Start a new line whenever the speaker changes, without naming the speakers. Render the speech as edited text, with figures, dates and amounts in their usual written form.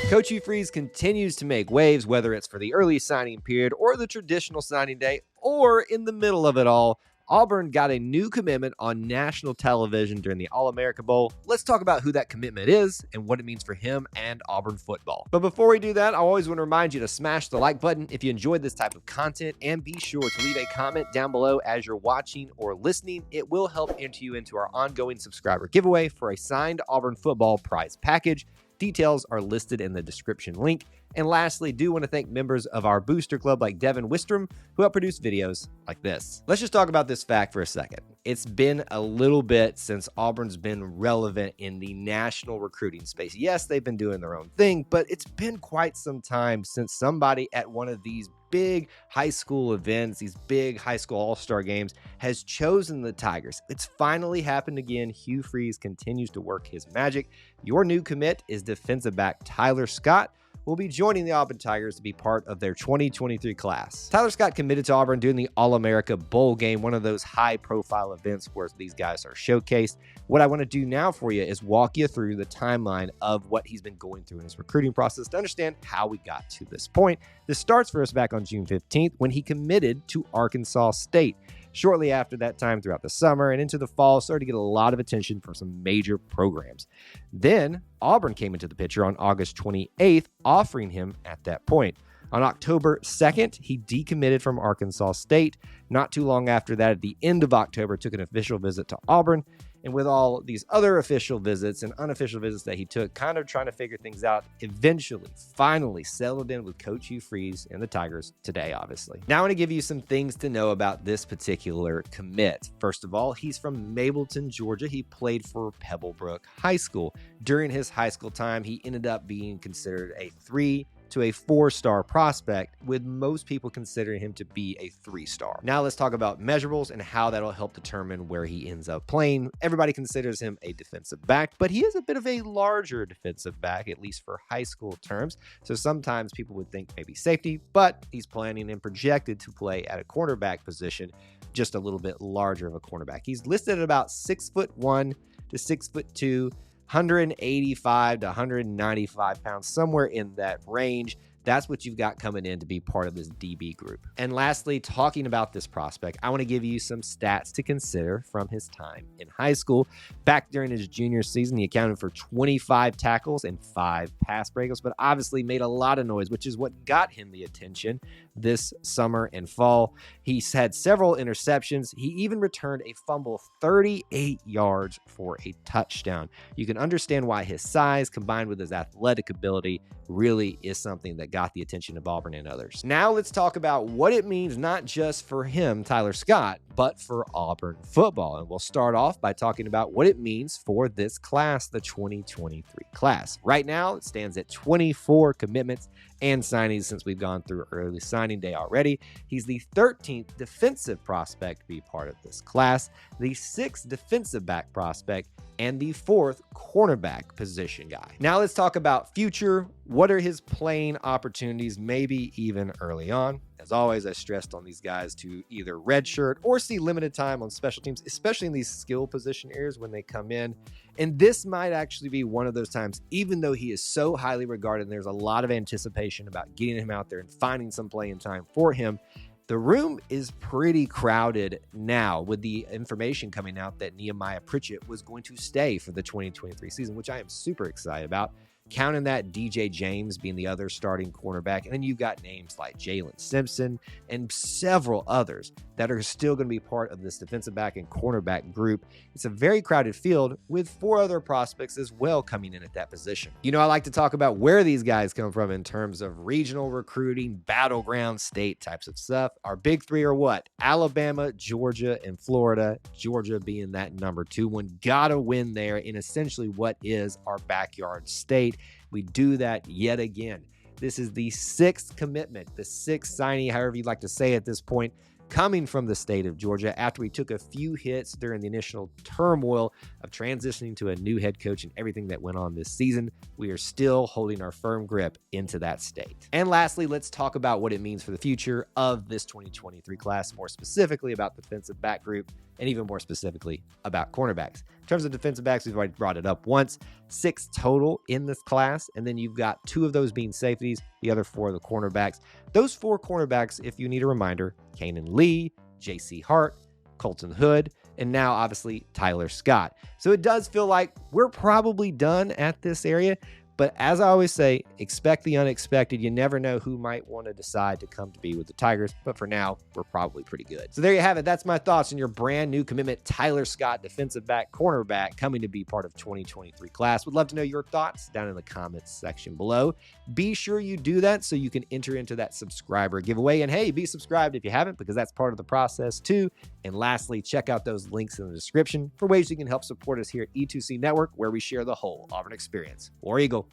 Coach Hugh Freeze continues to make waves, whether it's for the early signing period or the traditional signing day or in the middle of it all. Auburn got a new commitment on national television during the All-America Bowl. Let's talk about who that commitment is and what it means for him and Auburn football. But before we do that, I always want to remind you to smash the like button if you enjoyed this type of content, and be sure to leave a comment down below as you're watching or listening. It will help enter you into our ongoing subscriber giveaway for a signed Auburn football prize package. Details are listed in the description link. And lastly, do want to thank members of our booster club like Devin Wistrom, who help produce videos like this. Let's just talk about this fact for a second. It's been a little bit since Auburn's been relevant in the national recruiting space. Yes, they've been doing their own thing, but it's been quite some time since somebody at one of these big high school events, these big high school all-star games, has chosen the Tigers. It's finally happened again. Hugh Freeze continues to work his magic. Your new commit is defensive back Tyler Scott, will be joining the Auburn Tigers to be part of their 2023 class. Tyler Scott committed to Auburn during the All-America Bowl game, one of those high-profile events where these guys are showcased. What I want to do now for you is walk you through the timeline of what he's been going through in his recruiting process to understand how we got to this point. This starts for us back on June 15th when he committed to Arkansas State. Shortly after that time, throughout the summer and into the fall, started to get a lot of attention from some major programs. Then Auburn came into the picture on August 28th, offering him at that point. On October 2nd, he decommitted from Arkansas State. Not too long after that, at the end of October, took an official visit to Auburn. And with all these other official visits and unofficial visits that he took, kind of trying to figure things out, eventually, finally settled in with Coach Hugh Freeze and the Tigers today, obviously. Now I want to give you some things to know about this particular commit. First of all, he's from Mableton, Georgia. He played for Pebblebrook High School. During his high school time, he ended up being considered a 3 to a 4-star prospect, with most people considering him to be a 3-star. Now let's talk about measurables and how that'll help determine where he ends up playing. Everybody considers him a defensive back, but he is a bit of a larger defensive back, at least for high school terms. So sometimes people would think maybe safety, but he's planning and projected to play at a cornerback position, just a little bit larger of a cornerback. He's listed at about 6'1" to 6'2", 185 to 195 pounds, somewhere in that range. That's what you've got coming in to be part of this DB group. And lastly, talking about this prospect, I want to give you some stats to consider from his time in high school. Back during his junior season, he accounted for 25 tackles and 5 pass breakups, but obviously made a lot of noise, which is what got him the attention this summer and fall. He's had several interceptions. He even returned a fumble 38 yards for a touchdown. You can understand why his size combined with his athletic ability really is something that got the attention of Auburn and others. Now let's talk about what it means, not just for him, Tyler Scott, but for Auburn football. And we'll start off by talking about what it means for this class, the 2023 class. Right now, it stands at 24 commitments and signings since we've gone through early signing day already. He's the 13th defensive prospect to be part of this class, the 6th defensive back prospect, and the 4th cornerback position guy. Now let's talk about future. What are his playing opportunities, maybe even early on? As always, I stressed on these guys to either redshirt or see limited time on special teams, especially in these skill position areas when they come in. And this might actually be one of those times, even though he is so highly regarded and there's a lot of anticipation about getting him out there and finding some playing time for him, the room is pretty crowded now with the information coming out that Nehemiah Pritchett was going to stay for the 2023 season, which I am super excited about. Counting that, DJ James being the other starting cornerback. And then you've got names like Jalen Simpson and several others that are still going to be part of this defensive back and cornerback group. It's a very crowded field with 4 other prospects as well coming in at that position. You know, I like to talk about where these guys come from in terms of regional recruiting, battleground state types of stuff. Our big 3 are what? Alabama, Georgia, and Florida. Georgia being that number 2 one. Gotta win there in essentially what is our backyard state. We do that yet again. This is the 6th commitment, the 6th signing, however you'd like to say at this point, coming from the state of Georgia after we took a few hits during the initial turmoil of transitioning to a new head coach and everything that went on this season. We are still holding our firm grip into that state. And lastly, let's talk about what it means for the future of this 2023 class, more specifically about the defensive back group. and even more specifically about cornerbacks. In terms of defensive backs, we've already brought it up once. 6 total in this class, and then you've got 2 of those being safeties, the other 4 the cornerbacks. Those 4 cornerbacks, if you need a reminder, Kanan Lee, J.C. Hart, Colton Hood, and now obviously Tyler Scott. So it does feel like we're probably done at this area. But as I always say, expect the unexpected. You never know who might want to decide to come to be with the Tigers. But for now, we're probably pretty good. So there you have it. That's my thoughts on your brand new commitment, Tyler Scott, defensive back, cornerback, coming to be part of 2023 class. Would love to know your thoughts down in the comments section below. Be sure you do that so you can enter into that subscriber giveaway. And hey, be subscribed if you haven't, because that's part of the process too. And lastly, check out those links in the description for ways you can help support us here at E2C Network, where we share the whole Auburn experience. War Eagle.